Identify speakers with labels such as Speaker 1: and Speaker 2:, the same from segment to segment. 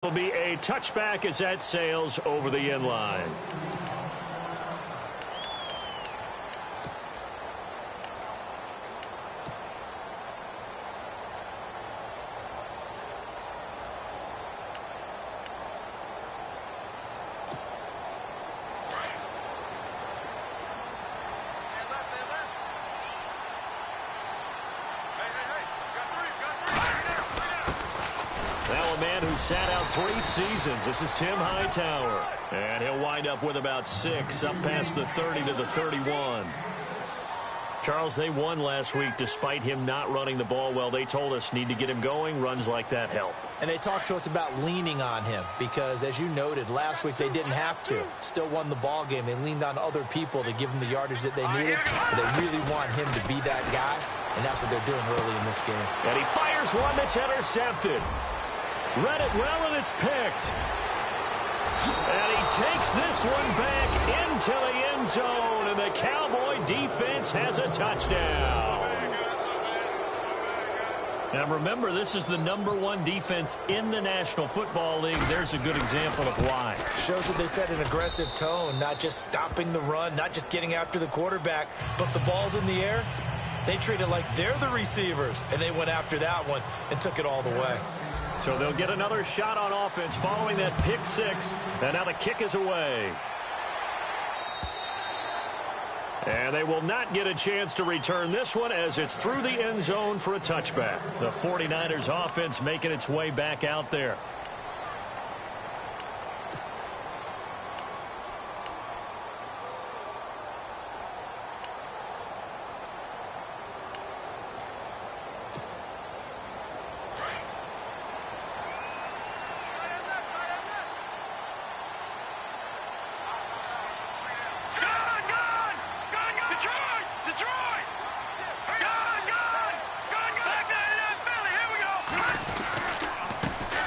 Speaker 1: Will be a touchback as that sails over the end line. Now a man who sat out 3 seasons. This is Tim Hightower. And he'll wind up with about 6, up past the 30 to the 31. Charles, they won last week despite him not running the ball well. They told us need to get him going. Runs like that help.
Speaker 2: And they talked to us about leaning on him because, as you noted, last week they didn't have to. Still won the ball game. They leaned on other people to give them the yardage that they needed. But they really want him to be that guy, and that's what they're doing early in this game.
Speaker 1: And he fires one that's intercepted. Read it well, and it's picked. And he takes this one back into the end zone, and the Cowboy defense has a touchdown. Now remember, this is the #1 defense in the National Football League. There's a good example of why.
Speaker 2: Shows that they set an aggressive tone, not just stopping the run, not just getting after the quarterback, but the ball's in the air. They treat it like they're the receivers, and they went after that one and took it all the way.
Speaker 1: So they'll get another shot on offense following that pick 6. And now the kick is away. And they will not get a chance to return this one as it's through the end zone for a touchback. The 49ers offense making its way back out there.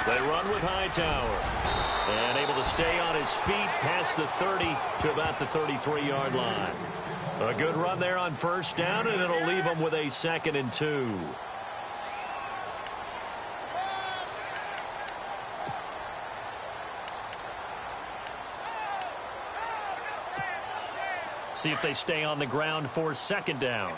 Speaker 1: They run with Hightower. And able to stay on his feet past the 30 to about the 33-yard line. A good run there on first down, and it'll leave them with a 2nd and 2. See if they stay on the ground for 2nd down.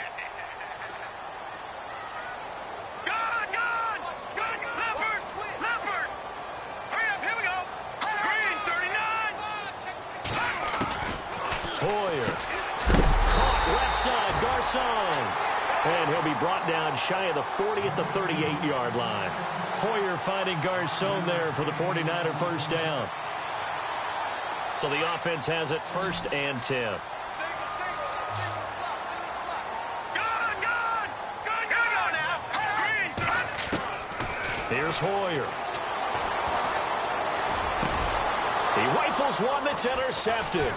Speaker 1: And he'll be brought down shy of the 40 at the 38-yard line. Hoyer finding Garcon there for the 49er first down. So the offense has it 1st and 10. Here's Hoyer. He rifles one that's intercepted.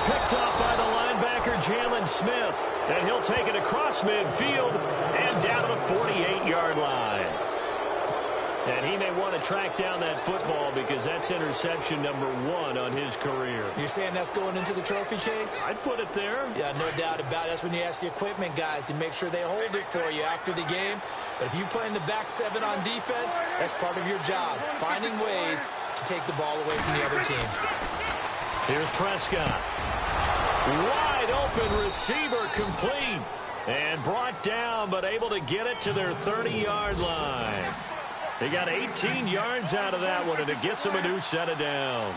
Speaker 1: Picked off by the linebacker, Jalen Smith. And he'll take it across midfield and down to the 48-yard line. And he may want to track down that football because that's interception #1 on his career.
Speaker 2: You're saying that's going into the trophy case?
Speaker 1: I'd put it there.
Speaker 2: Yeah, no doubt about it. That's when you ask the equipment guys to make sure they hold it for you after the game. But if you play in the back 7 on defense, that's part of your job, finding ways to take the ball away from the other team.
Speaker 1: Here's Prescott. Wide open receiver, complete. And brought down, but able to get it to their 30-yard line. They got 18 yards out of that one, and it gets them a new set of downs.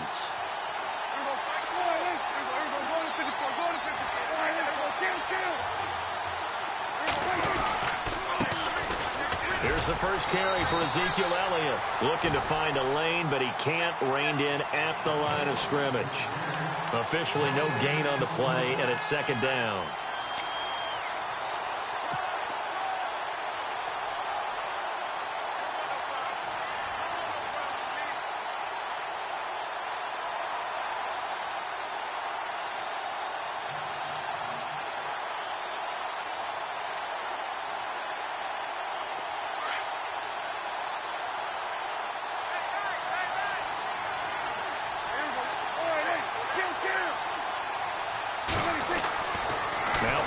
Speaker 1: Here's the first carry for Ezekiel Elliott. Looking to find a lane, but he can't. Reined in at the line of scrimmage. Officially no gain on the play, and it's 2nd down.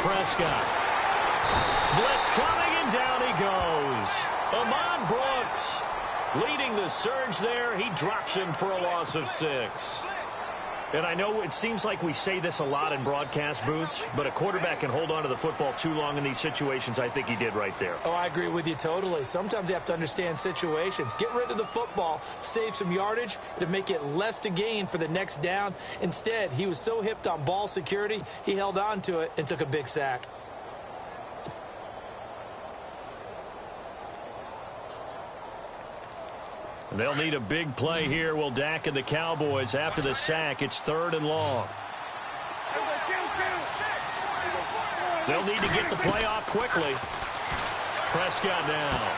Speaker 1: Prescott. Blitz coming, and down he goes. Ahmad Brooks. Leading the surge there, he drops him for a loss of 6. And I know it seems like we say this a lot in broadcast booths, but a quarterback can hold on to the football too long in these situations. I think he did right there.
Speaker 2: Oh, I agree with you totally. Sometimes you have to understand situations. Get rid of the football, save some yardage to make it less to gain for the next down. Instead, he was so hipped on ball security, he held on to it and took a big sack.
Speaker 1: They'll need a big play here. Will Dak and the Cowboys after the sack. It's 3rd and long. They'll need to get the play off quickly. Prescott now.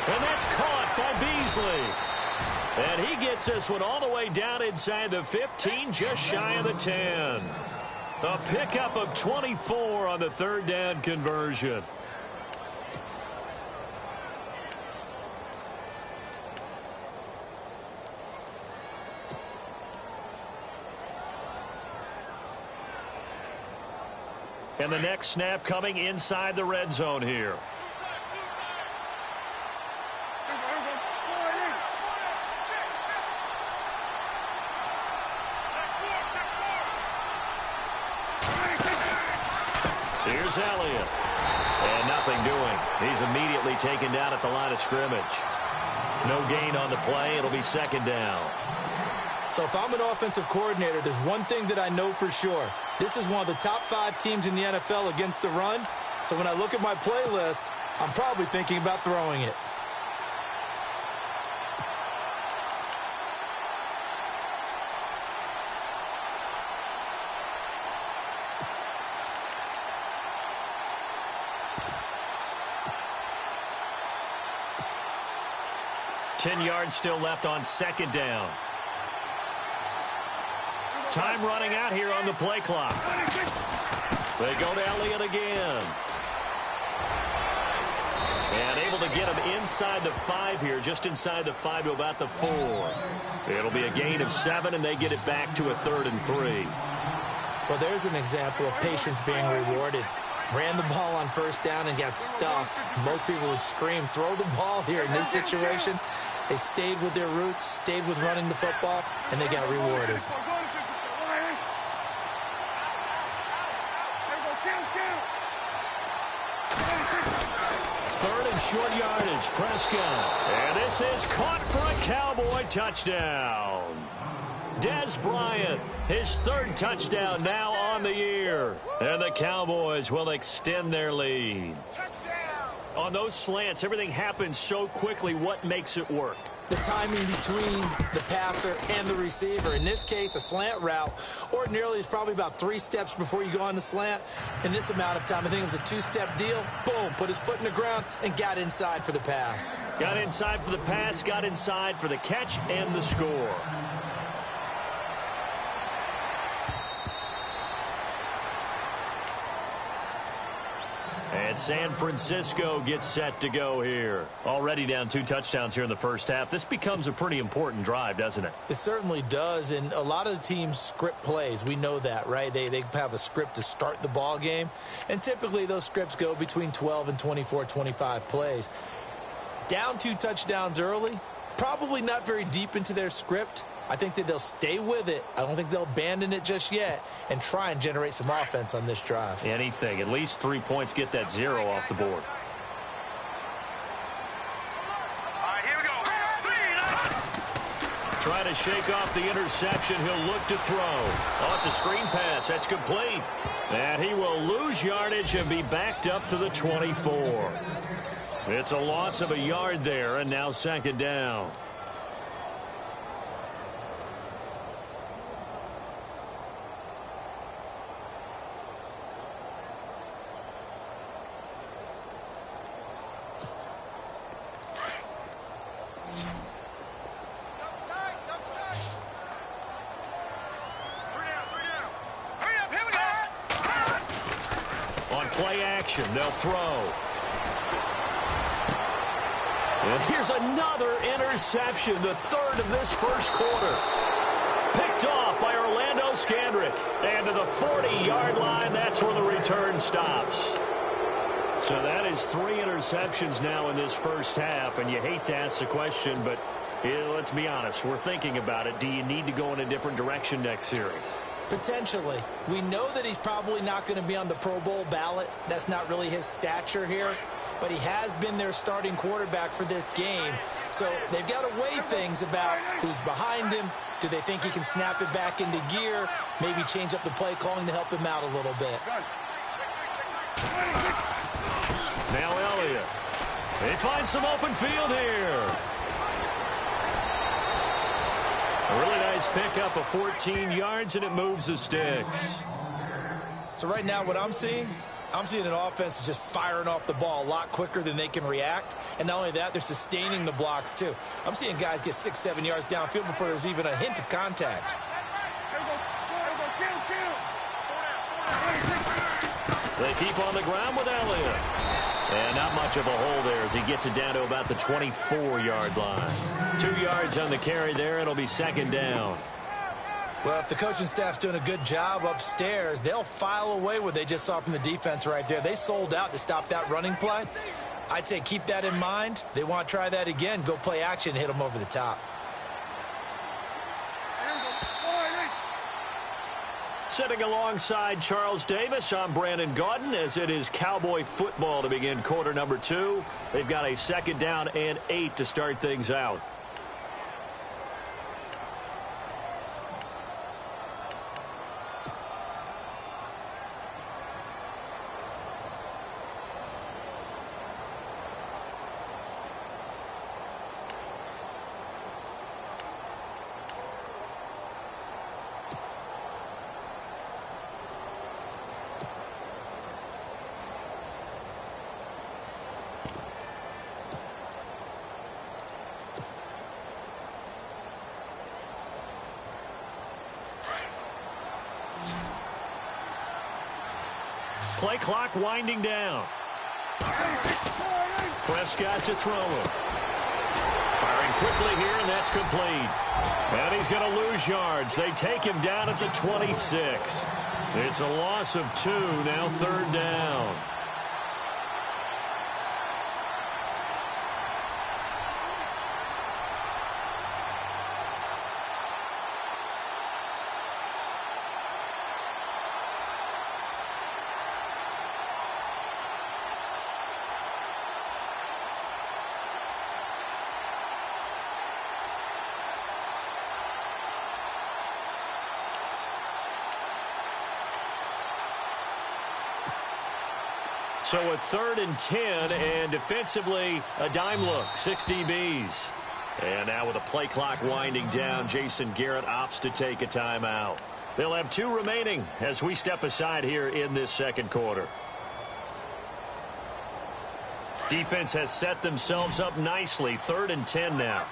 Speaker 1: And that's caught by Beasley. And he gets this one all the way down inside the 15, just shy of the 10. A pickup of 24 on the 3rd down conversion. And the next snap coming inside the red zone here. Here's Elliott. And nothing doing. He's immediately taken down at the line of scrimmage. No gain on the play. It'll be 2nd down.
Speaker 2: So if I'm an offensive coordinator, there's one thing that I know for sure. This is one of the top 5 teams in the NFL against the run. So when I look at my playlist, I'm probably thinking about throwing it.
Speaker 1: Ten yards still left on 2nd down. Time running out here on the play clock. They go to Elliott again. And able to get him inside the 5 here, just inside the 5 to about the 4. It'll be a gain of 7, and they get it back to a 3rd and 3.
Speaker 2: Well, there's an example of patience being rewarded. Ran the ball on 1st down and got stuffed. Most people would scream, throw the ball here in this situation. They stayed with their roots, stayed with running the football, and they got rewarded.
Speaker 1: 3rd and short yardage, Prescott. And this is caught for a Cowboy touchdown. Dez Bryant, his 3rd touchdown now on the year. And the Cowboys will extend their lead. On those slants, everything happens so quickly. What makes it work?
Speaker 2: The timing between the passer and the receiver. In this case, a slant route ordinarily is probably about 3 steps before you go on the slant. In this amount of time, I think it was a 2-step deal. Boom, put his foot in the ground and got inside for the pass.
Speaker 1: Got inside for the pass, got inside for the catch and the score. And San Francisco gets set to go here. Already down 2 touchdowns here in the first half. This becomes a pretty important drive, doesn't it?
Speaker 2: It certainly does, and a lot of the teams script plays. We know that, right? They have a script to start the ball game, and typically those scripts go between 12 and 24, 25 plays. Down 2 touchdowns early, probably not very deep into their script. I think that they'll stay with it. I don't think they'll abandon it just yet and try and generate some offense on this drive.
Speaker 1: Anything. At least 3 points, get that 0 off the board.
Speaker 3: All right, here we go.
Speaker 1: Try to shake off the interception. He'll look to throw. Oh, it's a screen pass. That's complete. And he will lose yardage and be backed up to the 24. It's a loss of a yard there, and now 2nd down. Play action, they'll throw. And here's another interception, the 3rd of this first quarter. Picked off by Orlando Scandrick. And to the 40-yard line, that's where the return stops. So that is 3 interceptions now in this first half, and you hate to ask the question, but let's be honest, we're thinking about it. Do you need to go in a different direction next series?
Speaker 2: Potentially. We know that he's probably not going to be on the Pro Bowl ballot. That's not really his stature here, but he has been their starting quarterback for this game. So they've got to weigh things about who's behind him. Do they think he can snap it back into gear? Maybe change up the play calling to help him out a little bit.
Speaker 1: Now Elliott. They find some open field here. A really nice pickup of 14 yards, and it moves the sticks.
Speaker 2: So right now what I'm seeing an offense that's just firing off the ball a lot quicker than they can react. And not only that, they're sustaining the blocks too. I'm seeing guys get 6-7 yards downfield before there's even a hint of contact.
Speaker 1: They keep on the ground with Elliott. And not much of a hole there as he gets it down to about the 24-yard line. 2 yards on the carry there. It'll be second down.
Speaker 2: Well, if the coaching staff's doing a good job upstairs, they'll file away what they just saw from the defense right there. They sold out to stop that running play. I'd say keep that in mind. They want to try that again. Go play action, hit them over the top.
Speaker 1: Sitting alongside Charles Davis, I'm Brandon Gaudin as it is Cowboy football to begin quarter number 2. They've got a second down and 8 to start things out. Play clock winding down. Prescott to throw him. Firing quickly here, and that's complete. And he's going to lose yards. They take him down at the 26. It's a loss of 2, now third down. So a 3rd and 10, and defensively, a dime look, 6 DBs. And now with the play clock winding down, Jason Garrett opts to take a timeout. They'll have 2 remaining as we step aside here in this second quarter. Defense has set themselves up nicely, 3rd and 10 now.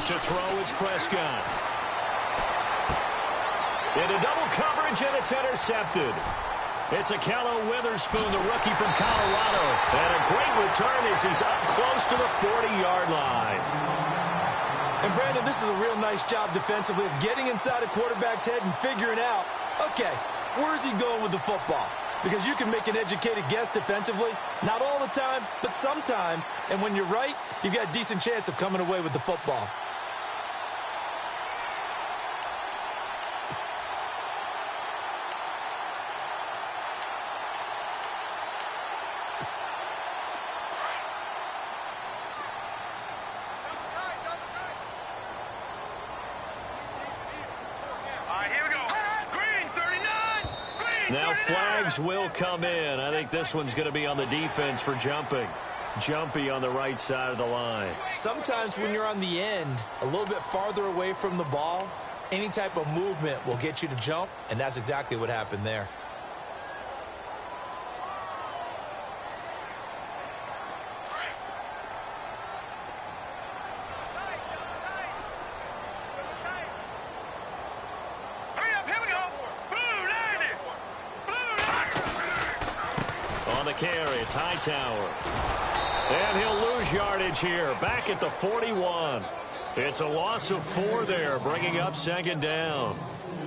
Speaker 1: To throw is Prescott. Into double coverage, and it's intercepted. It's Akello Witherspoon, the rookie from Colorado. And a great return as he's up close to the 40-yard line.
Speaker 2: And, Brandon, this is a real nice job defensively of getting inside a quarterback's head and figuring out, okay, where's he going with the football? Because you can make an educated guess defensively. Not all the time, but sometimes. And when you're right, you've got a decent chance of coming away with the football.
Speaker 1: Now flags will come in. I think this one's going to be on the defense for jumping. Jumpy on the right side of the line.
Speaker 2: Sometimes when you're on the end, a little bit farther away from the ball, any type of movement will get you to jump, and that's exactly what happened there.
Speaker 1: Carry, it's Hightower. And he'll lose yardage here, back at the 41. It's a loss of 4 there, bringing up second down.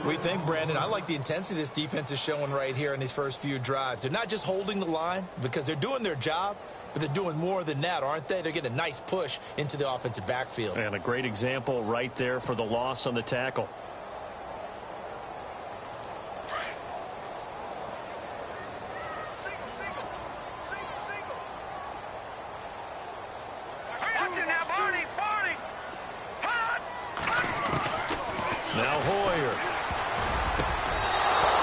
Speaker 2: We think, Brandon, I like the intensity this defense is showing right here in these first few drives. They're not just holding the line because they're doing their job, but they're doing more than that, aren't they? They're getting a nice push into the offensive backfield.
Speaker 1: And a great example right there for the loss on the tackle. Now Hoyer.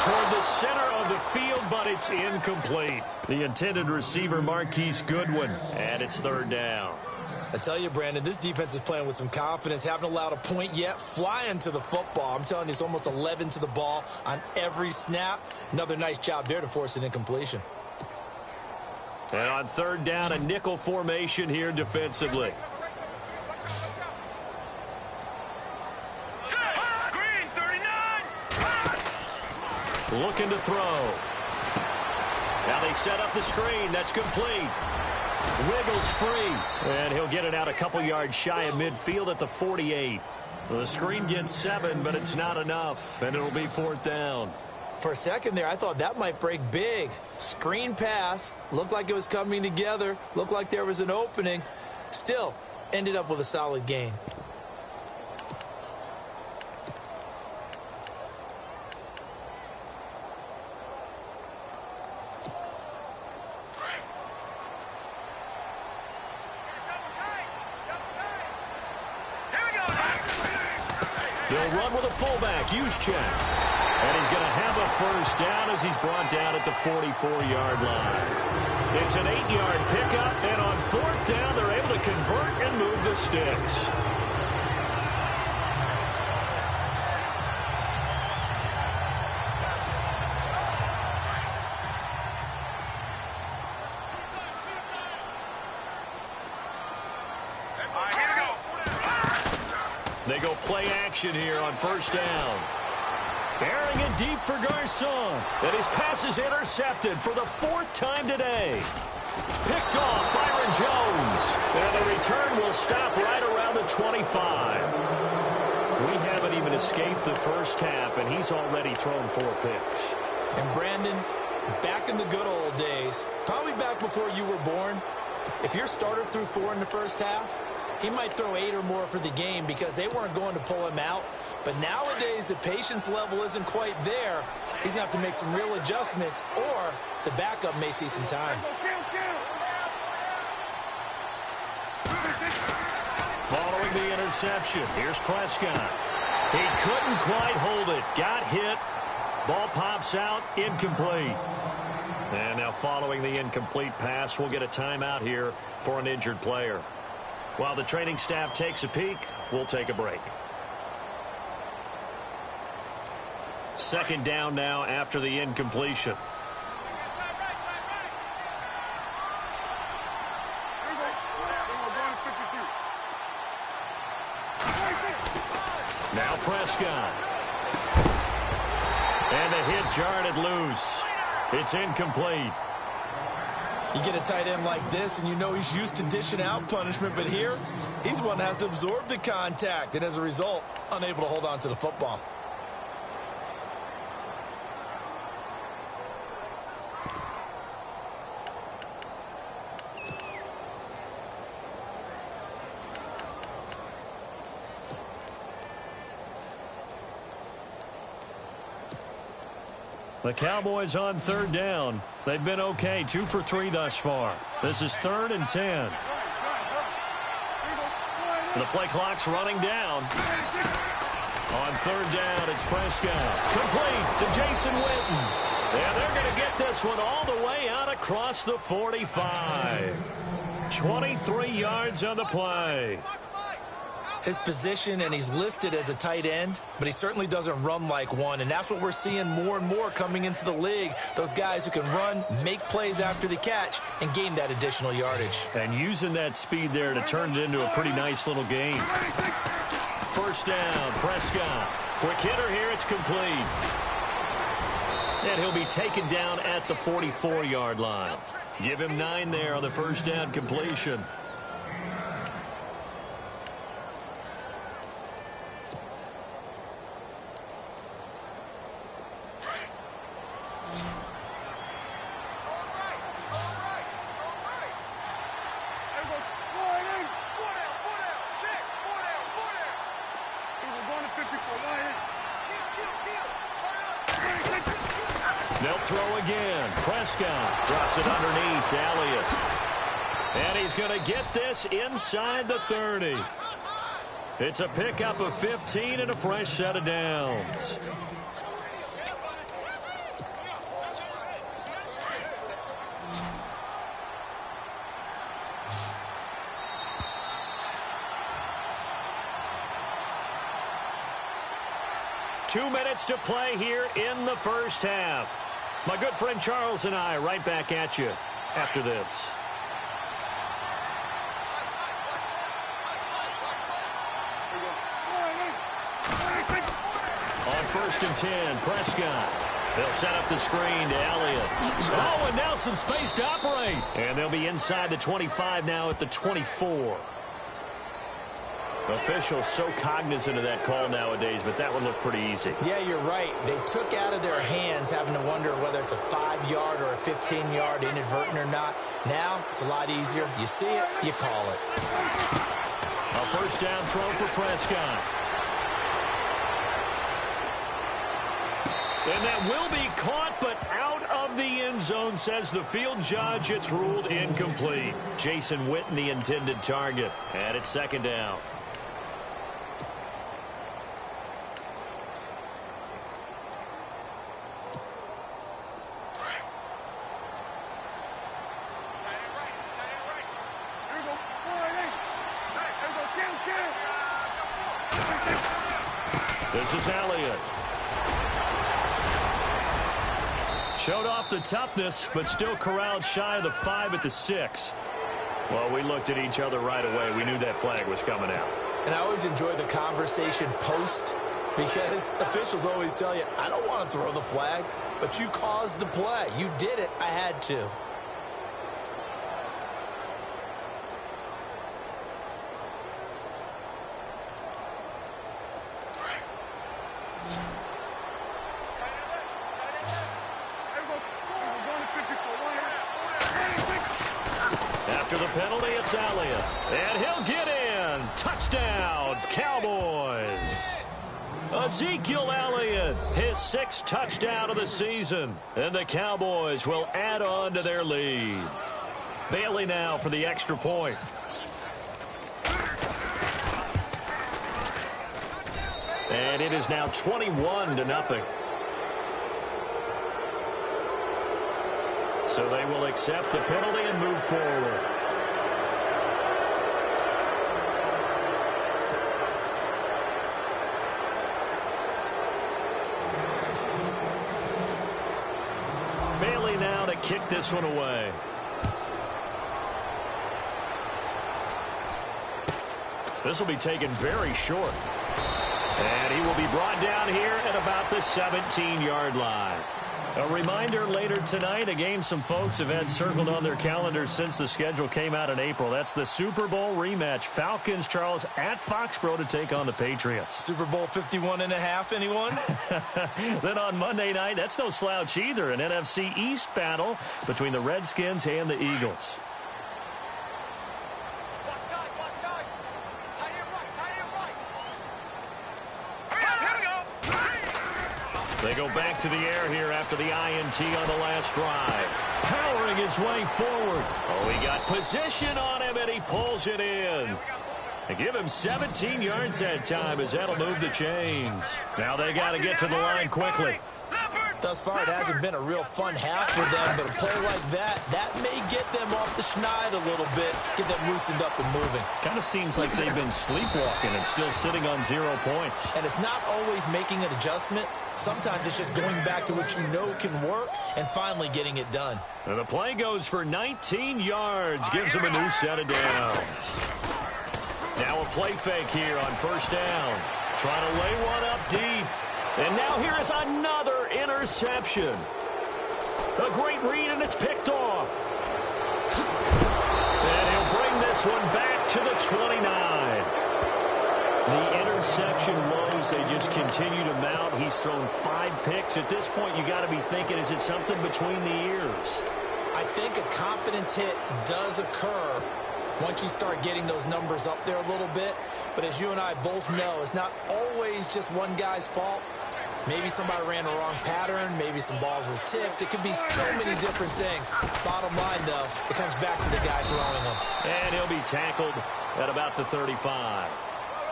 Speaker 1: Toward the center of the field, but it's incomplete. The intended receiver, Marquise Goodwin, and it's third down.
Speaker 2: I tell you, Brandon, this defense is playing with some confidence. Haven't allowed a point yet. Flying to the football. I'm telling you, it's almost 11 to the ball on every snap. Another nice job there to force an incompletion.
Speaker 1: And on third down, a nickel formation here defensively. Looking to throw. Now they set up the screen. That's complete. Wiggles free. And he'll get it out a couple yards shy of midfield at the 48. The screen gets 7, but it's not enough. And it'll be fourth down.
Speaker 2: For a second there, I thought that might break big. Screen pass. Looked like it was coming together. Looked like there was an opening. Still, ended up with a solid gain.
Speaker 1: They'll run with a fullback, Juszczyk. And he's going to have a first down as he's brought down at the 44-yard line. It's an 8-yard pickup, and on fourth down, they're able to convert and move the sticks. They go play action here on first down. Airing it deep for Garcon. And his pass is intercepted for the 4th time today. Picked off Byron Jones. And the return will stop right around the 25. We haven't even escaped the first half, and he's already thrown 4 picks.
Speaker 2: And Brandon, back in the good old days, probably back before you were born, if your starter threw 4 in the first half, he might throw 8 or more for the game because they weren't going to pull him out. But nowadays, the patience level isn't quite there. He's going to have to make some real adjustments, or the backup may see some time.
Speaker 1: Following the interception, here's Prescott. He couldn't quite hold it. Got hit. Ball pops out, incomplete. And now following the incomplete pass, we'll get a timeout here for an injured player. While the training staff takes a peek, we'll take a break. Second down now after the incompletion. Now Prescott. And the hit jarred it loose. It's incomplete.
Speaker 2: You get a tight end like this, and you know he's used to dishing out punishment, but here, he's the one that has to absorb the contact, and as a result, unable to hold on to the football.
Speaker 1: The Cowboys on third down. They've been okay, 2 for 3 thus far. This is 3rd and 10. The play clock's running down. On third down, it's Prescott. Complete to Jason Witten. And they're going to get this one all the way out across the 45. 23 yards on the play.
Speaker 2: His position, and he's listed as a tight end, but he certainly doesn't run like one, and that's what we're seeing more and more coming into the league. Those guys who can run, make plays after the catch, and gain that additional yardage.
Speaker 1: And using that speed there to turn it into a pretty nice little game. First down, Prescott. Quick hitter here, it's complete. And he'll be taken down at the 44-yard line. Give him 9 there on the first down completion. They'll throw again. Prescott drops it underneath to Elliott. And he's going to get this inside the 30. It's a pickup of 15 and a fresh set of downs. Two minutes to play here in the first half. My good friend Charles and I right back at you after this. On 1st and 10, Prescott. They'll set up the screen to Elliott. Oh, and now some space to operate. And they'll be inside the 25 now at the 24. Officials so cognizant of that call nowadays, but that one looked pretty easy.
Speaker 2: Yeah, you're right. They took out of their hands having to wonder whether it's a 5-yard or a 15-yard inadvertent or not. Now, it's a lot easier. You see it, you call it.
Speaker 1: A first down throw for Prescott. And that will be caught, but out of the end zone, says the field judge. It's ruled incomplete. Jason Witten, the intended target. And it's second down. This is Elliott. Showed off the toughness, but still corralled shy of the 5 at the 6. Well, we looked at each other right away. We knew that flag was coming out.
Speaker 2: And I always enjoy the conversation post, because officials always tell you, I don't want to throw the flag, but you caused the play. You did it. I had to.
Speaker 1: After the penalty, it's Elliott. And he'll get in. Touchdown, Cowboys. Ezekiel Elliott, his 6th touchdown of the season. And the Cowboys will add on to their lead. Bailey now for the extra point. And it is now 21-0. So they will accept the penalty and move forward. Bailey now to kick this one away. This will be taken very short. And he will be brought down here at about the 17-yard line. A reminder later tonight, a game some folks have had circled on their calendars since the schedule came out in April. That's the Super Bowl rematch. Falcons, Charles, at Foxborough to take on the Patriots.
Speaker 2: Super Bowl 51.5, anyone?
Speaker 1: Then on Monday night, that's no slouch either, an NFC East battle between the Redskins and the Eagles. They go back to the air here after the INT on the last drive. Powering his way forward. Oh, he got position on him, and he pulls it in. They give him 17 yards that time as that'll move the chains. Now they got to get to the line quickly.
Speaker 2: Thus far, it hasn't been a real fun half for them, but a play like that may get them off the schneid a little bit, get them loosened up and moving.
Speaker 1: Kind of seems like they've been sleepwalking and still sitting on 0 points.
Speaker 2: And it's not always making an adjustment. Sometimes it's just going back to what you know can work and finally getting it done.
Speaker 1: And the play goes for 19 yards, gives them a new set of downs. Now a play fake here on first down. Trying to lay one up deep. And now here is another interception. A great read, and it's picked off. And he'll bring this one back to the 29. The interception woes, they just continue to mount. He's thrown 5 picks. At this point, you got to be thinking, is it something between the ears?
Speaker 2: I think a confidence hit does occur once you start getting those numbers up there a little bit. But as you and I both know, it's not always just one guy's fault. Maybe somebody ran the wrong pattern. Maybe some balls were tipped. It could be so many different things. Bottom line, though, it comes back to the guy throwing them.
Speaker 1: And he'll be tackled at about the 35.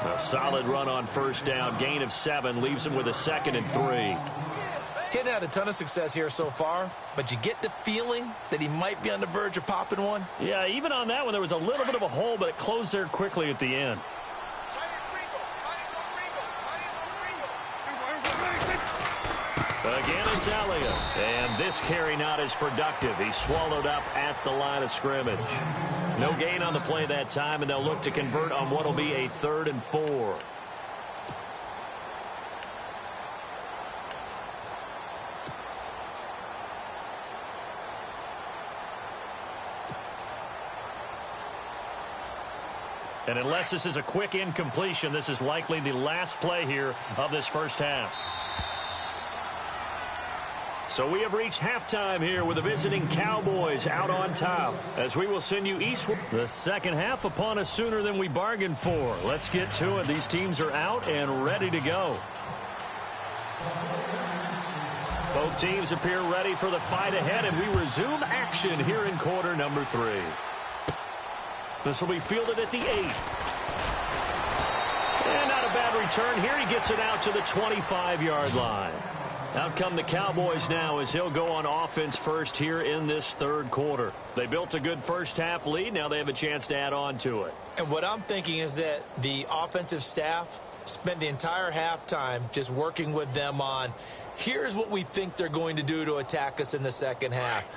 Speaker 1: A solid run on first down. Gain of 7 leaves him with a 2nd and 3.
Speaker 2: He hadn't had a ton of success here so far, but you get the feeling that he might be on the verge of popping one.
Speaker 1: Yeah, even on that one, there was a little bit of a hole, but it closed there quickly at the end. Again, it's Elliott. And this carry not as productive. He's swallowed up at the line of scrimmage. No gain on the play that time, and they'll look to convert on what will be a 3rd and 4. And unless this is a quick incompletion, this is likely the last play here of this first half. So we have reached halftime here with the visiting Cowboys out on top, as we will send you eastward. The second half upon us sooner than we bargained for. Let's get to it. These teams are out and ready to go. Both teams appear ready for the fight ahead, and we resume action here in quarter number 3. This will be fielded at the 8. And not a bad return here. He gets it out to the 25-yard line. Out come the Cowboys now as he'll go on offense first here in this 3rd quarter. They built a good first half lead. Now they have a chance to add on to it.
Speaker 2: And what I'm thinking is that the offensive staff spent the entire halftime just working with them on, here's what we think they're going to do to attack us in the second half.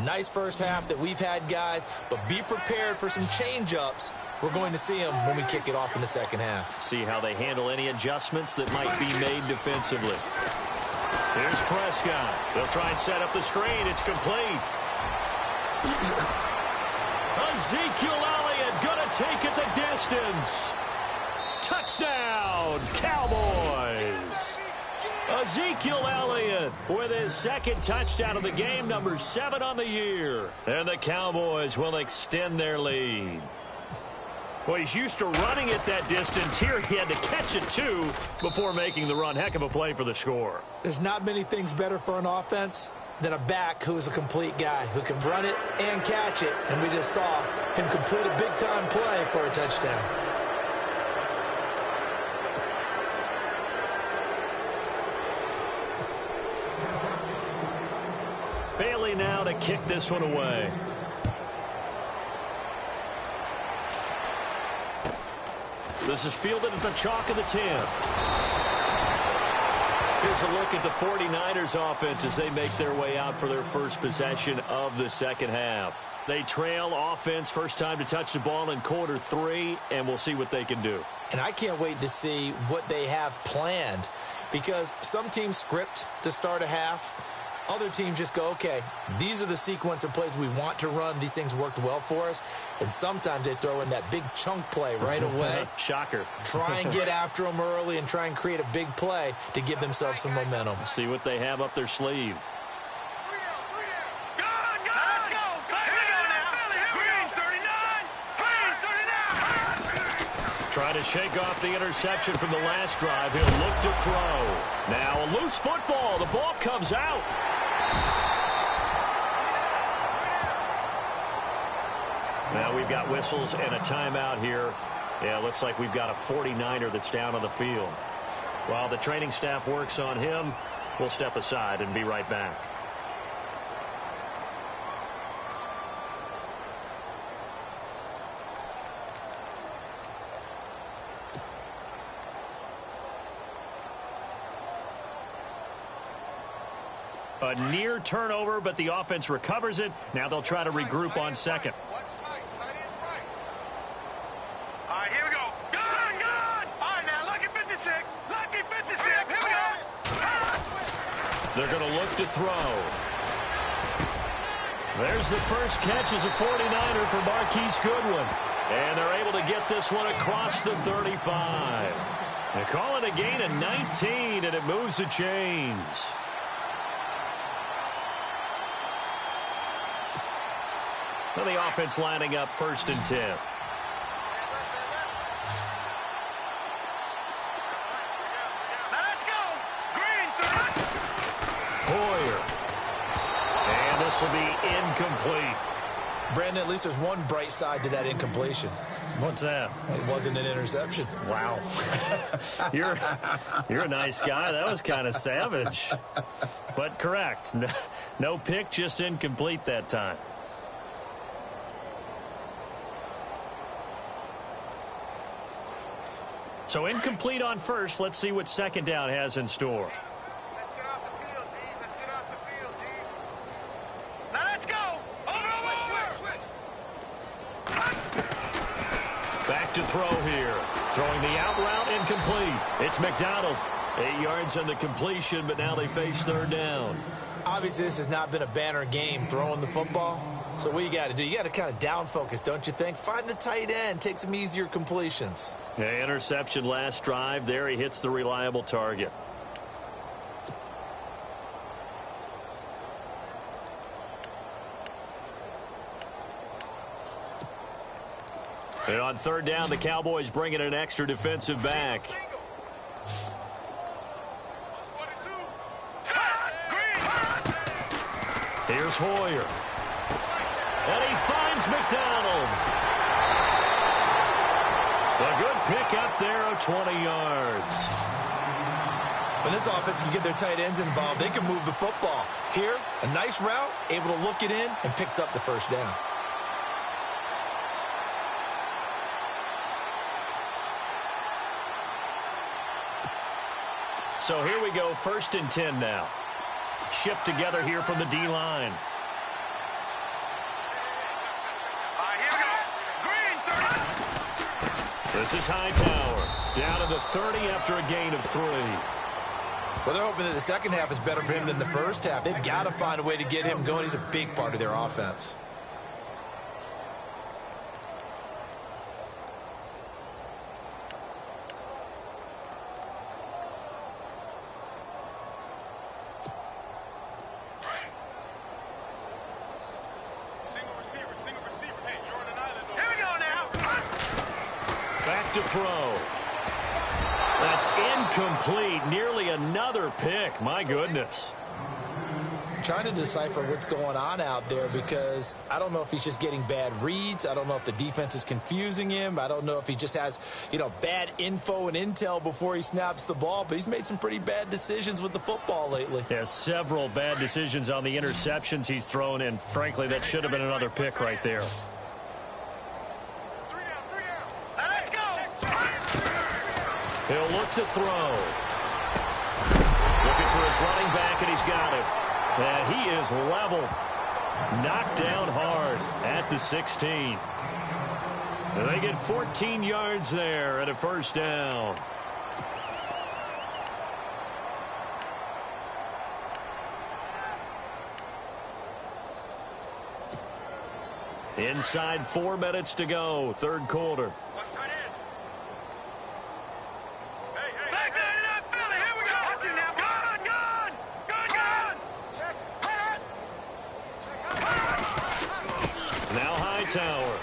Speaker 2: Nice first half that we've had, guys, but be prepared for some change-ups. We're going to see them when we kick it off in the second half.
Speaker 1: See how they handle any adjustments that might be made defensively. Here's Prescott. They'll try and set up the screen. It's complete. Ezekiel Elliott going to take it the distance. Touchdown, Cowboys. Ezekiel Elliott with his 2nd touchdown of the game, number 7 on the year. And the Cowboys will extend their lead. Well, he's used to running it that distance. Here he had to catch it, too, before making the run. Heck of a play for the score.
Speaker 2: There's not many things better for an offense than a back who is a complete guy, who can run it and catch it. And we just saw him complete a big-time play for a touchdown.
Speaker 1: Bailey now to kick this one away. This is fielded at the chalk of the 10. Here's a look at the 49ers offense as they make their way out for their first possession of the second half. They trail offense, first time to touch the ball in quarter 3, and we'll see what they can do.
Speaker 2: And I can't wait to see what they have planned, because some teams script to start a half. Other teams just go, okay, these are the sequence of plays we want to run. These things worked well for us. And sometimes they throw in that big chunk play right away.
Speaker 1: Shocker.
Speaker 2: Try and get after them early and try and create a big play to give themselves some momentum.
Speaker 1: See what they have up their sleeve. Trying to shake off the interception from the last drive. He'll look to throw. Now a loose football. The ball comes out. Now we've got whistles and a timeout here. Yeah, it looks like we've got a 49er that's down on the field. While the training staff works on him, we'll step aside and be right back. A near turnover, but the offense recovers it. Now they'll try to regroup on second.
Speaker 3: All right, here we go. Good. All right, now, lucky 56. Lucky 56. Here we go.
Speaker 1: They're going to look to throw. There's the first catch as a 49er for Marquise Goodwin. And they're able to get this one across the 35. They call it a gain of 19, and it moves the chains. So the offense lining up 1st and 10.
Speaker 3: Let's go. Green 30.
Speaker 1: This will be incomplete.
Speaker 2: Brandon, at least there's one bright side to that incompletion.
Speaker 1: What's that?
Speaker 2: It wasn't an interception.
Speaker 1: Wow. You're a nice guy. That was kind of savage. But correct. No pick, just incomplete that time. So incomplete on first. Let's see what second down has in store.
Speaker 3: Let's get off the field, D. Let's get off the field, D. Now let's go. Over. Switch.
Speaker 1: Back to throw here. Throwing the out route, incomplete. It's McDonald. 8 yards on the completion, but now they face third down.
Speaker 2: Obviously, this has not been a banner game throwing the football. So what you got to do, you got to kind of down focus, don't you think? Find the tight end, take some easier completions.
Speaker 1: Yeah, interception last drive. There he hits the reliable target. And on third down, the Cowboys bring in an extra defensive back. Here's Hoyer. And he finds McDonald. A good pick up there of 20 yards.
Speaker 2: When this offense can get their tight ends involved, they can move the football. Here, a nice route, able to look it in, and picks up the first down.
Speaker 1: So here we go, 1st and 10 now. Shift together here from the D-line.
Speaker 3: Here we go. Green, 30.
Speaker 1: This is Hightower. Down to the 30 after a gain of 3.
Speaker 2: Well, they're hoping that the second half is better for him than the first half. They've got to find a way to get him going. He's a big part of their offense.
Speaker 3: Single receiver. Hey, you're on an island. Here we go now.
Speaker 1: Back to throw. That's incomplete. Nearly another pick. My goodness.
Speaker 2: I'm trying to decipher what's going on out there because I don't know if he's just getting bad reads. I don't know if the defense is confusing him. I don't know if he just has, bad info and intel before he snaps the ball. But he's made some pretty bad decisions with the football lately.
Speaker 1: Yeah, several bad decisions on the interceptions he's thrown in. Frankly, that should have been another pick right there. He'll look to throw. Looking for his running back, and he's got him. And he is leveled. Knocked down hard at the 16. And they get 14 yards there and a first down. Inside 4 minutes to go, third quarter. Tower.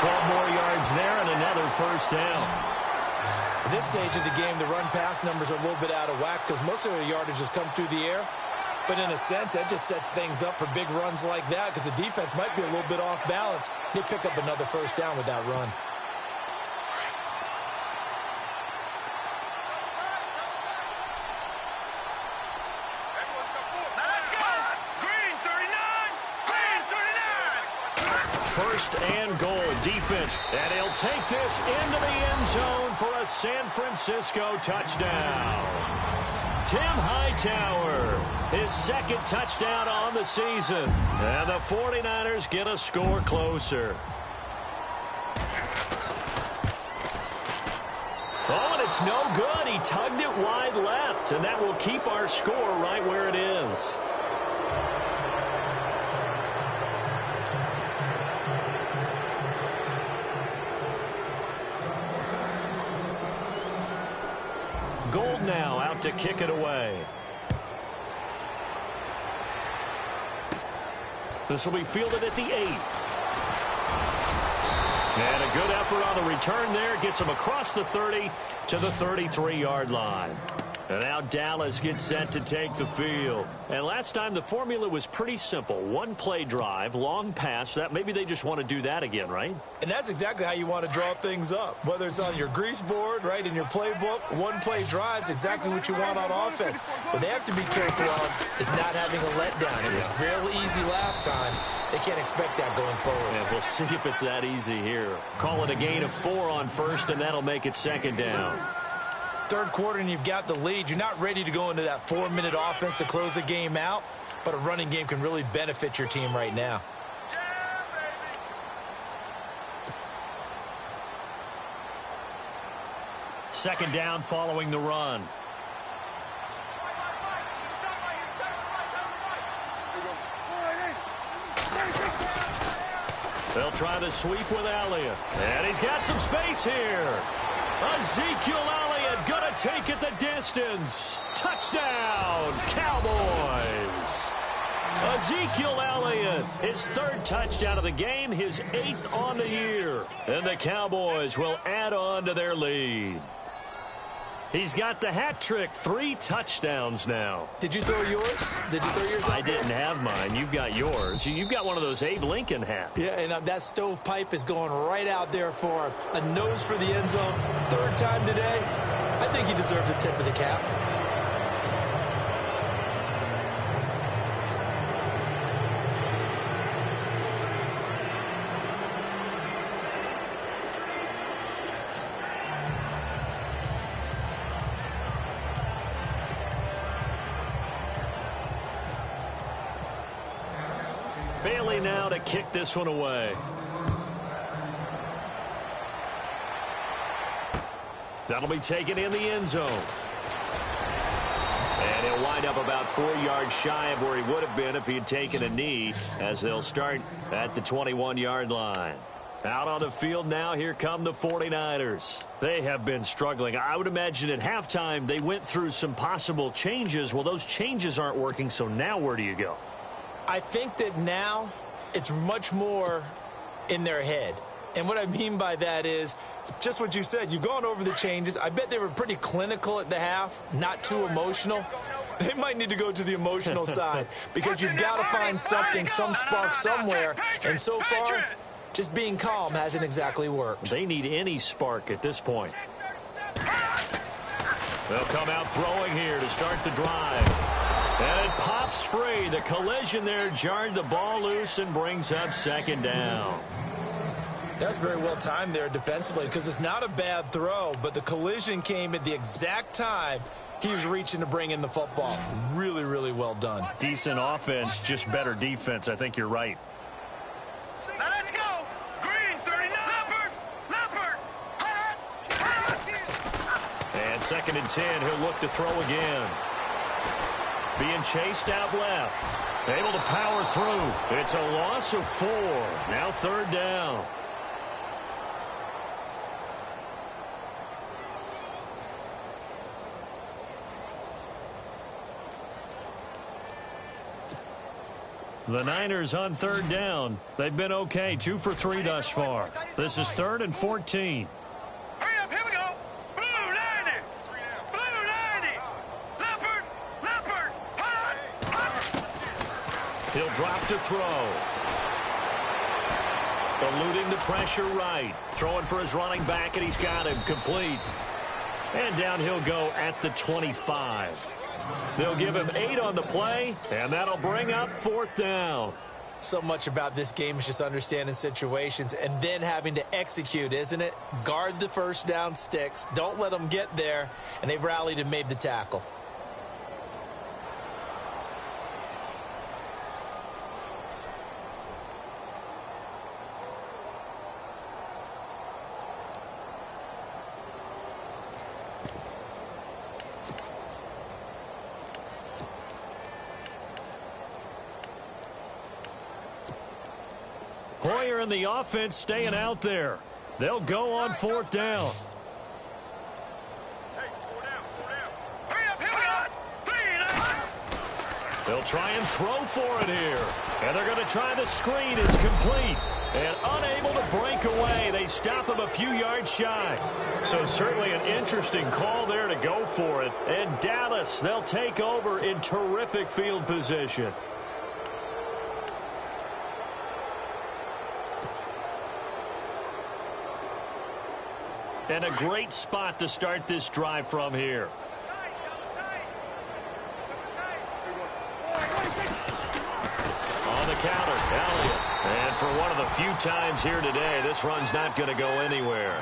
Speaker 1: 12 more yards there and another first down.
Speaker 2: At this stage of the game, the run-pass numbers are a little bit out of whack because most of their yardage has come through the air. But in a sense, that just sets things up for big runs like that because the defense might be a little bit off balance. They pick up another first down with that run.
Speaker 1: First and goal, defense. And he'll take this into the end zone for a San Francisco touchdown. Tim Hightower, his second touchdown on the season. And the 49ers get a score closer. Oh, and it's no good. He tugged it wide left, and that will keep our score right where it is. Gold now out to kick it away. This will be fielded at the 8. And a good effort on the return there. Gets him across the 30 to the 33-yard line. And now Dallas gets set to take the field. And last time the formula was pretty simple. One play drive, long pass. That maybe they just want to do that again, right?
Speaker 2: And that's exactly how you want to draw things up. Whether it's on your grease board, right, in your playbook, one play drive is exactly what you want on offense. What they have to be careful of is not having a letdown. It was real easy last time. They can't expect that going forward.
Speaker 1: And we'll see if it's that easy here. Call it a gain of 4 on first, and that'll make it second down.
Speaker 2: Third quarter and you've got the lead. You're not ready to go into that 4-minute offense to close the game out, but a running game can really benefit your team right now.
Speaker 1: Second down following the run. They'll try the sweep with Elliott. And he's got some space here. Ezekiel Elliott gonna take it the distance. Touchdown, Cowboys. Ezekiel Elliott, his 3rd touchdown of the game, his 8th on the year. And the Cowboys will add on to their lead. He's got the hat trick, 3 touchdowns now.
Speaker 2: Did you throw yours? Did you throw yours?
Speaker 1: I didn't have mine. You've got yours. You've got one of those Abe Lincoln hats.
Speaker 2: Yeah, and that stovepipe is going right out there for him. A nose for the end zone. 3rd time today. I think he deserves a tip of the cap.
Speaker 1: Bailey now to kick this one away. That'll be taken in the end zone. And he'll wind up about 4 yards shy of where he would have been if he had taken a knee, as they'll start at the 21-yard line. Out on the field now, here come the 49ers. They have been struggling. I would imagine at halftime they went through some possible changes. Well, those changes aren't working, so now where do you go?
Speaker 2: I think that now it's much more in their head. And what I mean by that is just what you said. You've gone over the changes. I bet they were pretty clinical at the half, not too emotional. They might need to go to the emotional side because you've got to find something, some spark somewhere. And so far, just being calm hasn't exactly worked.
Speaker 1: They need any spark at this point. They'll come out throwing here to start the drive. And it pops free. The collision there jarred the ball loose and brings up second down.
Speaker 2: That's very well timed there defensively because it's not a bad throw, but the collision came at the exact time he was reaching to bring in the football. Really, really well done.
Speaker 1: Decent offense, just better defense. I think you're right.
Speaker 3: Now let's go. Green, 39. Leopard.
Speaker 1: And 2nd and 10. He'll look to throw again. Being chased out left. Able to power through. It's a loss of 4. Now 3rd down. The Niners on 3rd down. They've been okay. 2 for 3 thus far. This is 3rd and 14.
Speaker 3: Hurry up, here we go. Blue 90. Blue 90. Leopard.
Speaker 1: He'll drop to throw. Eluding the pressure right. Throwing for his running back, and he's got him complete. And down he'll go at the 25. They'll give him 8 on the play, and that'll bring up 4th down.
Speaker 2: So much about this game is just understanding situations and then having to execute, isn't it? Guard the first down sticks. Don't let them get there, and they've rallied and made the tackle.
Speaker 1: Hoyer and the offense staying out there. They'll go on 4th down.
Speaker 3: Hey, 4 down. Hurry up, here we go.
Speaker 1: They'll try and throw for it here. And they're going to try the screen. It's complete. And unable to break away. They stop him a few yards shy. So certainly an interesting call there to go for it. And Dallas, they'll take over in terrific field position. And a great spot to start this drive from here. On the counter, Elliott. And for one of the few times here today, this run's not going to go anywhere.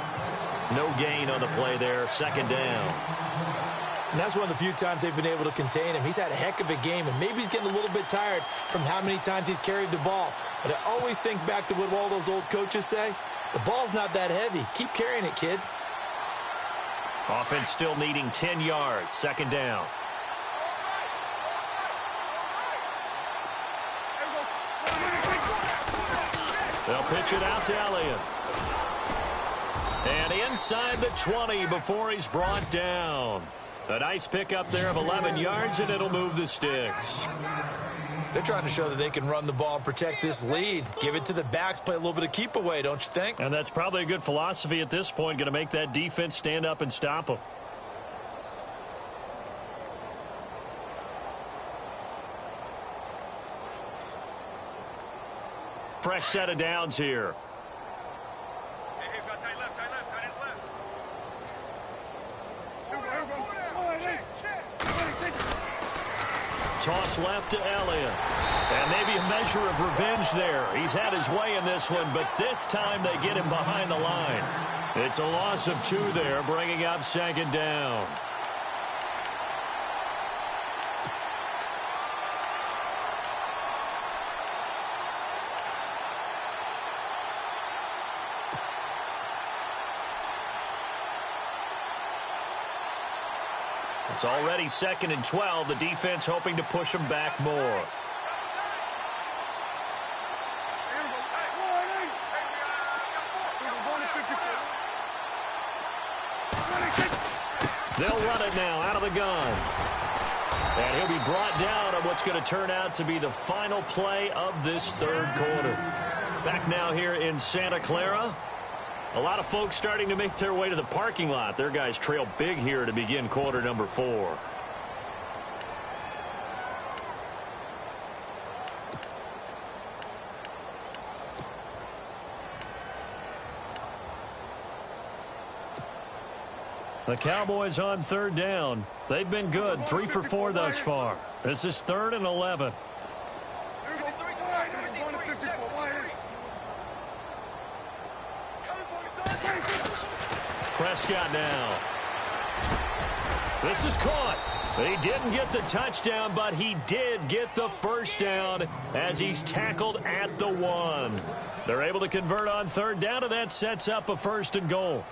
Speaker 1: No gain on the play there, second down.
Speaker 2: And that's one of the few times they've been able to contain him. He's had a heck of a game, and maybe he's getting a little bit tired from how many times he's carried the ball. But I always think back to what all those old coaches say. The ball's not that heavy. Keep carrying it, kid.
Speaker 1: Offense still needing 10 yards, second down. They'll pitch it out to Elliott. And inside the 20 before he's brought down. A nice pickup there of 11 yards, and it'll move the sticks.
Speaker 2: They're trying to show that they can run the ball and protect this lead. Give it to the backs, play a little bit of keep away, don't you think?
Speaker 1: And that's probably a good philosophy at this point, going to make that defense stand up and stop them. Fresh set of downs here.
Speaker 3: Hey, got tight left, tight end left.
Speaker 1: Toss left to Elliott. And maybe a measure of revenge there. He's had his way in this one, but this time they get him behind the line. It's a loss of 2 there, bringing up second down. It's already second and 12. The defense hoping to push them back more. They'll run it now out of the gun. And he'll be brought down on what's going to turn out to be the final play of this third quarter. Back now here in Santa Clara. A lot of folks starting to make their way to the parking lot. Their guys trail big here to begin quarter number 4. The Cowboys on third down. They've been good, 3 for 4 thus far. This is 3rd and 11. Prescott now. This is caught. He didn't get the touchdown, but he did get the first down as he's tackled at the 1. They're able to convert on third down, and that sets up a 1st and goal.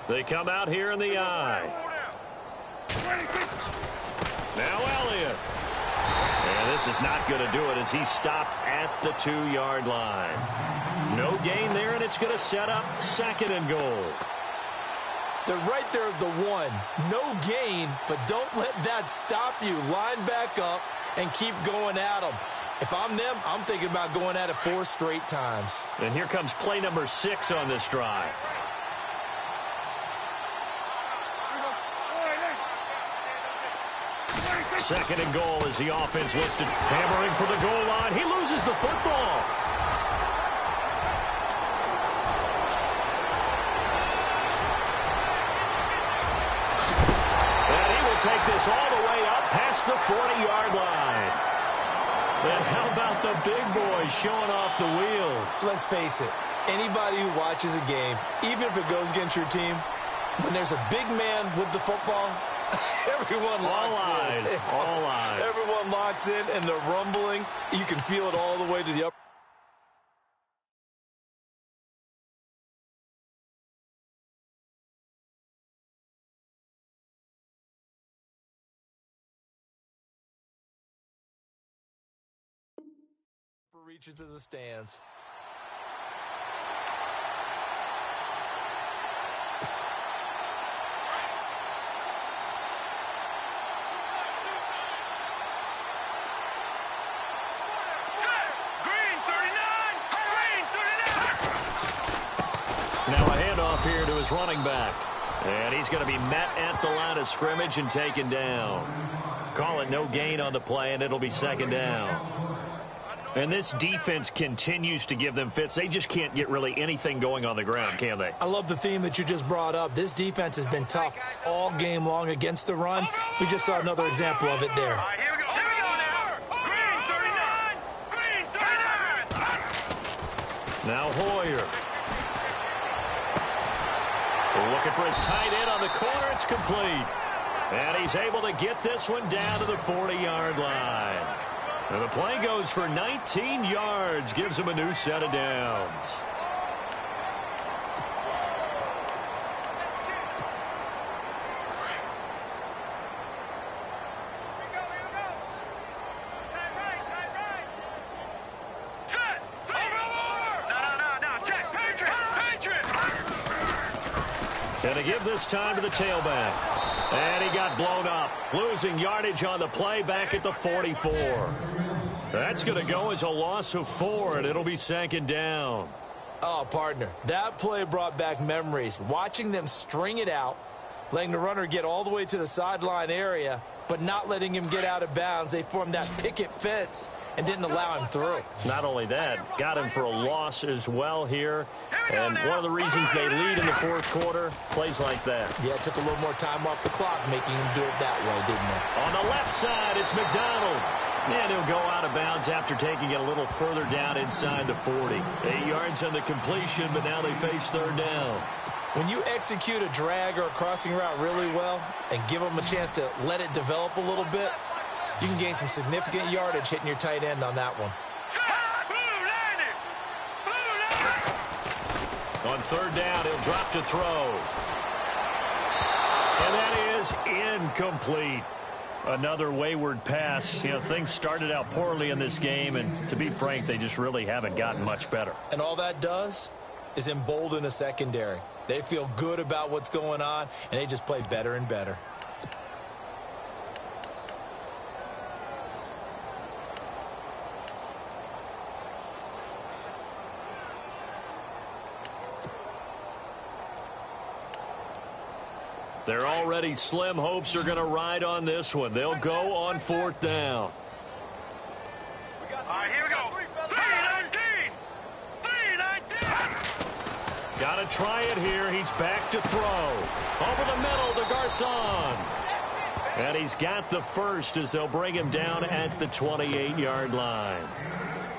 Speaker 1: They come out here in the I. Now Elliott. And this is not going to do it as he's stopped at the 2-yard line. No gain there, and it's going to set up 2nd and goal.
Speaker 2: They're right there at the 1. No gain, but don't let that stop you. Line back up and keep going at them. If I'm them, I'm thinking about going at it 4 straight times.
Speaker 1: And here comes play number 6 on this drive. Second and goal as the offense looks to hammering for the goal line. He loses the football. And he will take this all the way up past the 40-yard line. And how about the big boys showing off the wheels?
Speaker 2: Let's face it, anybody who watches a game, even if it goes against your team, when there's a big man with the football, everyone locks in.
Speaker 1: All eyes.
Speaker 2: Everyone locks in, and they're rumbling. You can feel it all the way to the upper. Reaches to the stands.
Speaker 1: Now a handoff here to his running back. And he's going to be met at the line of scrimmage and taken down. Call it no gain on the play, and it'll be second down. And this defense continues to give them fits. They just can't get really anything going on the ground, can they?
Speaker 2: I love the theme that you just brought up. This defense has been tough all game long against the run. We just saw another example of it there.
Speaker 3: All right, here we go. Here we go now. Green 39. Green 39.
Speaker 1: Now Hoyer. Looking for his tight end on the corner. It's complete. And he's able to get this one down to the 40-yard line. And the play goes for 19 yards. Gives him a new set of downs. And to give this time to the tailback. And he got blown up. Losing yardage on the play back at the 44. That's going to go as a loss of 4, and it'll be second down.
Speaker 2: Oh, partner, that play brought back memories. Watching them string it out, letting the runner get all the way to the sideline area, but not letting him get out of bounds. They formed that picket fence and didn't allow him through.
Speaker 1: Not only that, got him for a loss as well here. And one of the reasons they lead in the fourth quarter, plays like that.
Speaker 2: Yeah, it took a little more time off the clock, making him do it that way, didn't it?
Speaker 1: On the left side, it's McDonald. And he'll go out of bounds after taking it a little further down inside the 40. 8 yards on the completion, but now they face third down.
Speaker 2: When you execute a drag or a crossing route really well and give them a chance to let it develop a little bit, you can gain some significant yardage hitting your tight end on that one.
Speaker 1: On third down, he'll drop to throw. And that is incomplete. Another wayward pass. You know, things started out poorly in this game, and to be frank, they just really haven't gotten much better.
Speaker 2: And all that does is embolden a secondary. They feel good about what's going on, and they just play better and better.
Speaker 1: They're already slim hopes are going to ride on this one. They'll go on fourth down.
Speaker 3: All right, here we go. 3-19. 3-19.
Speaker 1: Got to try it here. He's back to throw. Over the middle to Garcon. And he's got the first as they'll bring him down at the 28-yard line.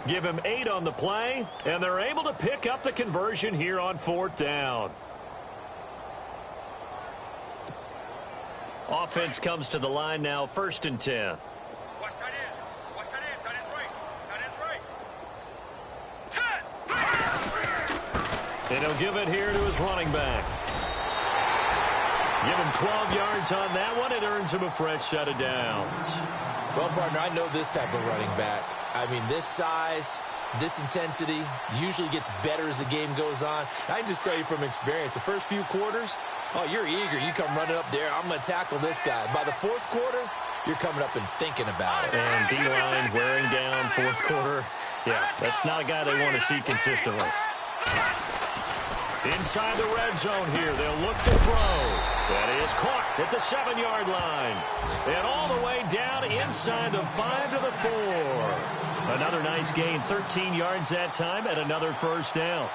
Speaker 1: Give him 8 on the play, and they're able to pick up the conversion here on fourth down. Offense comes to the line now, 1st and 10.
Speaker 3: Watch tight end. Watch tight end. Tight end's right. Tight end's right.
Speaker 1: And he'll give it here to his running back. Give him 12 yards on that one. It earns him a fresh set of downs.
Speaker 2: Well, partner, I know this type of running back. I mean, this size, this intensity usually gets better as the game goes on. I can just tell you from experience, the first few quarters, oh, you're eager. You come running up there. I'm going to tackle this guy. By the fourth quarter, you're coming up and thinking about it.
Speaker 1: And D-line wearing down fourth quarter. Yeah, that's not a guy they want to see consistently. Inside the red zone here, they'll look to throw. That is caught at the 7-yard line. And all the way down inside the 5 to the 4. Another nice gain, 13 yards that time, and another first down.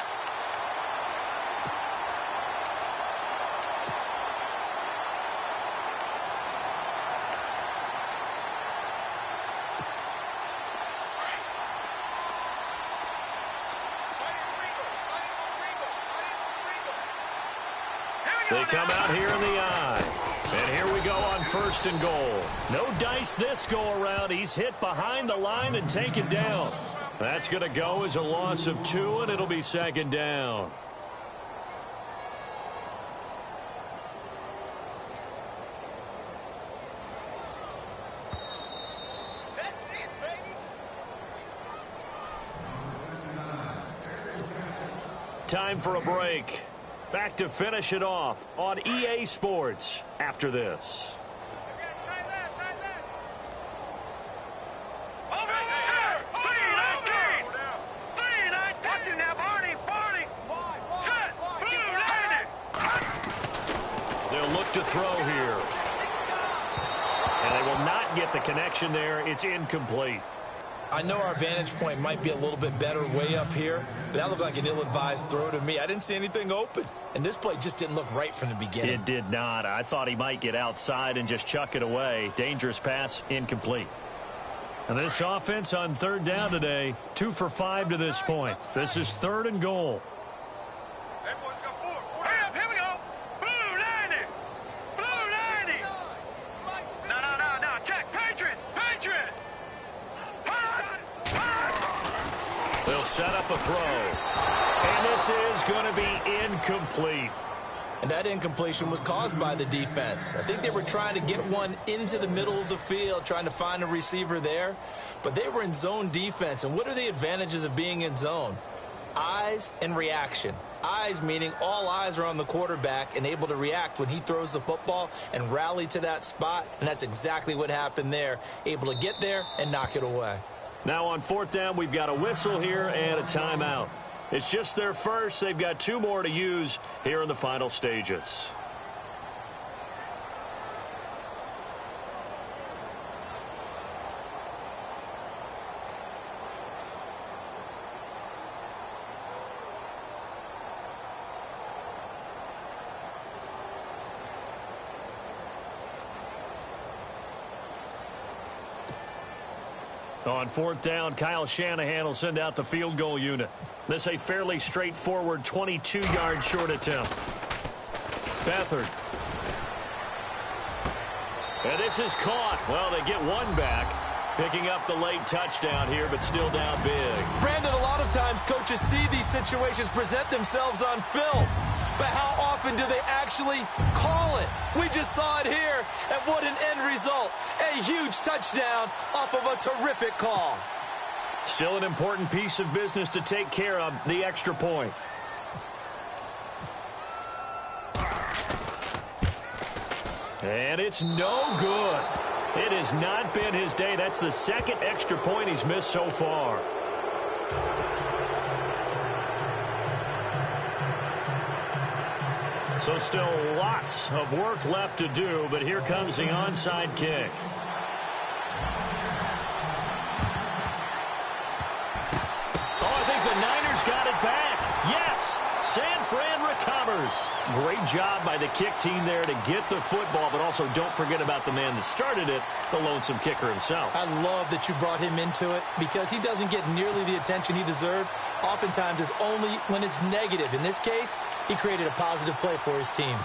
Speaker 1: They come out here in the eye. And here we go on 1st and goal. No dice this go around. He's hit behind the line and taken down. That's going to go as a loss of 2, and it'll be second down. Time for a break. Back to finish it off on EA Sports after this. He'll look to throw here. And they will not get the connection there. It's incomplete.
Speaker 2: I know our vantage point might be a little bit better way up here, but that looked like an ill-advised throw to me. I didn't see anything open. And this play just didn't look right from the beginning.
Speaker 1: It did not. I thought he might get outside and just chuck it away. Dangerous pass, incomplete. And this offense on third down today, 2 for 5 to this point. This is 3rd and goal.
Speaker 3: Hey, boys, got 4.
Speaker 4: Hurry up, here we go. Blue 90. Blue 90. No. Check. Patriot.
Speaker 1: They'll set up a throw. And this is going to be incomplete.
Speaker 2: And that incompletion was caused by the defense. I think they were trying to get one into the middle of the field, trying to find a receiver there. But they were in zone defense. And what are the advantages of being in zone? Eyes and reaction. Eyes meaning all eyes are on the quarterback and able to react when he throws the football and rally to that spot. And that's exactly what happened there. Able to get there and knock it away.
Speaker 1: Now on 4th down, we've got a whistle here and a timeout. It's just their first. They've got 2 more to use here in the final stages. On 4th down, Kyle Shanahan will send out the field goal unit. This a fairly straightforward 22-yard short attempt. Beathard. And this is caught. Well, they get one back, picking up the late touchdown here, but still down big.
Speaker 2: Brandon, a lot of times coaches see these situations present themselves on film. But how often do they actually call it? We just saw it here, and what an end result. A huge touchdown off of a terrific call.
Speaker 1: Still an important piece of business to take care of, the extra point. And it's no good. It has not been his day. That's the 2nd extra point he's missed so far. So still lots of work left to do, but here comes the onside kick. Oh, I think the Niners got it back. Yes, San Fran recovers. Great job by the kick team there to get the football, but also don't forget about the man that started it, the lonesome kicker himself.
Speaker 2: I love that you brought him into it because he doesn't get nearly the attention he deserves. Oftentimes it's only when it's negative. In this case, he created a positive play for his team.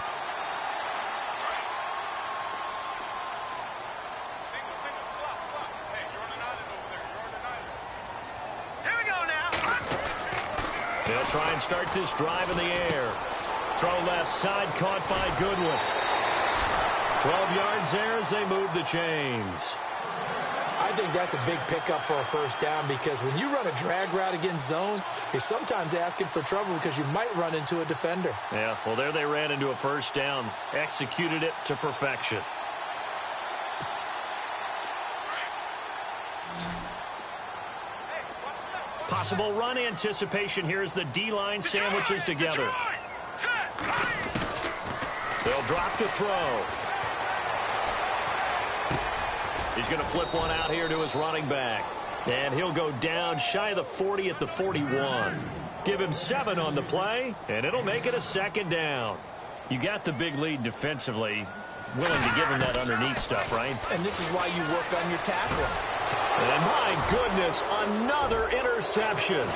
Speaker 3: Single, slop. Hey, you're on an island over there. You're on an island.
Speaker 4: Here we go now.
Speaker 1: They'll try and start this drive in the air. Throw left side, caught by Goodwin. 12 yards there as they move the chains.
Speaker 2: I think that's a big pickup for a first down because when you run a drag route against zone, you're sometimes asking for trouble because you might run into a defender.
Speaker 1: Yeah, well, there they ran into a first down. Executed it to perfection. Possible run anticipation here as the D-line sandwiches together. They'll drop to throw. He's going to flip one out here to his running back. And he'll go down shy of the 40 at the 41. Give him 7 on the play, and it'll make it a 2nd down. You got the big lead defensively. Willing to give him that underneath stuff, right?
Speaker 2: And this is why you work on your tackling.
Speaker 1: And my goodness, another interception.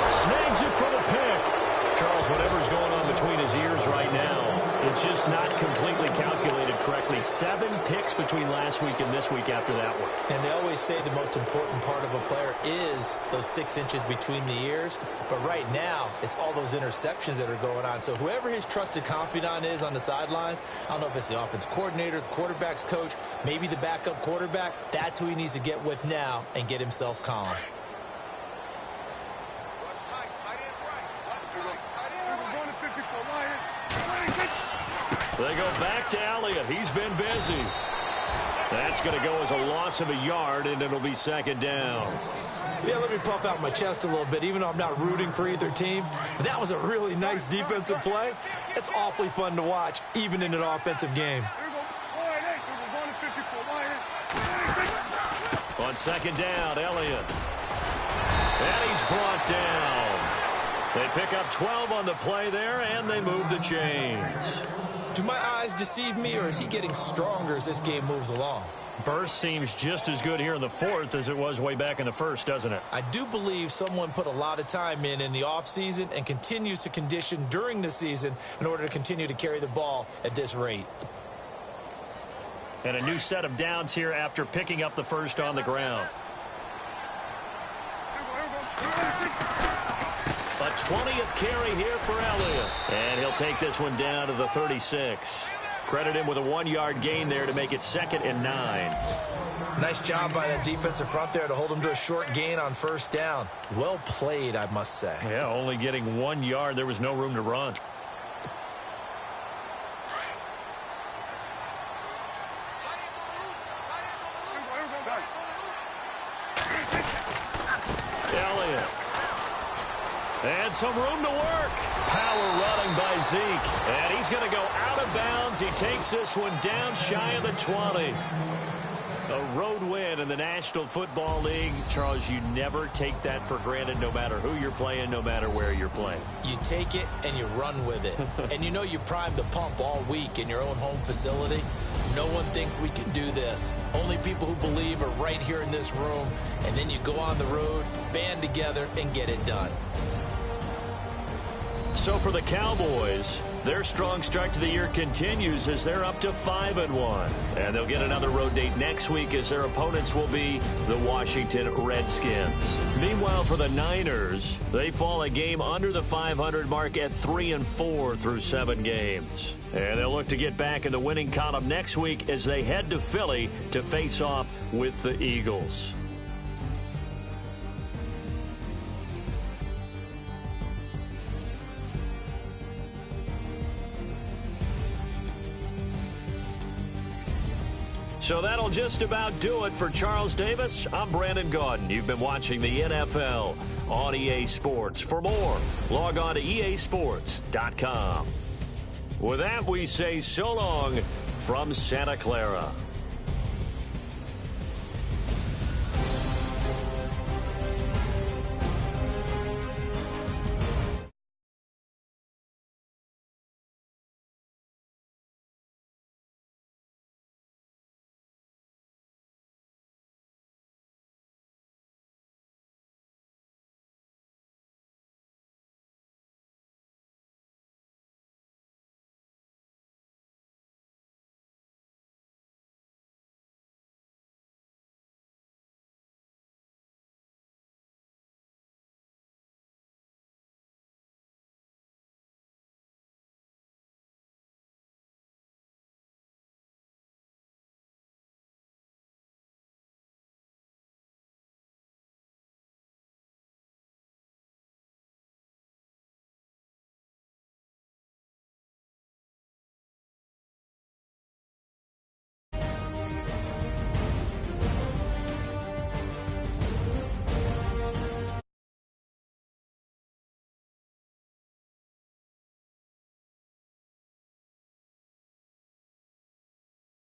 Speaker 1: Snags it for the pick. Charles, whatever's going on between his ears right now, it's just not completely calculated correctly. 7 picks between last week and this week after that one.
Speaker 2: And they always say the most important part of a player is those 6 inches between the ears. But right now, it's all those interceptions that are going on. So whoever his trusted confidant is on the sidelines, I don't know if it's the offense coordinator, the quarterback's coach, maybe the backup quarterback, that's who he needs to get with now and get himself calm.
Speaker 1: They go back to Elliott. He's been busy. That's going to go as a loss of a yard, and it'll be 2nd down.
Speaker 2: Yeah, let me puff out my chest a little bit, even though I'm not rooting for either team. But that was a really nice defensive play. It's awfully fun to watch, even in an offensive game.
Speaker 1: On second down, Elliott. And he's brought down. They pick up 12 on the play there, and they move the chains.
Speaker 2: Do my eyes deceive me, or is he getting stronger as this game moves along?
Speaker 1: Burst seems just as good here in the fourth as it was way back in the first, doesn't it?
Speaker 2: I do believe someone put a lot of time in the offseason and continues to condition during the season in order to continue to carry the ball at this rate.
Speaker 1: And a new set of downs here after picking up the first on the ground. A 20th carry here for Elliott. And he'll take this one down to the 36. Credit him with a 1-yard gain there to make it 2nd and 9.
Speaker 2: Nice job by that defensive front there to hold him to a short gain on first down. Well played, I must say.
Speaker 1: Yeah, only getting 1 yard. There was no room to run. Elliott. And some room to work. Power running by Zeke. And he's going to go out of bounds. He takes this one down shy of the 20. A road win in the National Football League. Charles, you never take that for granted no matter who you're playing, no matter where you're playing.
Speaker 2: You take it and you run with it. And you know you primed the pump all week in your own home facility. No one thinks we can do this. Only people who believe are right here in this room. And then you go on the road, band together, and get it done.
Speaker 1: So for the Cowboys, their strong start to the year continues as they're up to 5-1. And they'll get another road date next week as their opponents will be the Washington Redskins. Meanwhile, for the Niners, they fall a game under the 500 mark at 3-4 through 7 games. And they'll look to get back in the winning column next week as they head to Philly to face off with the Eagles. So that'll just about do it for Charles Davis. I'm Brandon Gaudin. You've been watching the NFL on EA Sports. For more, log on to easports.com. With that, we say so long from Santa Clara.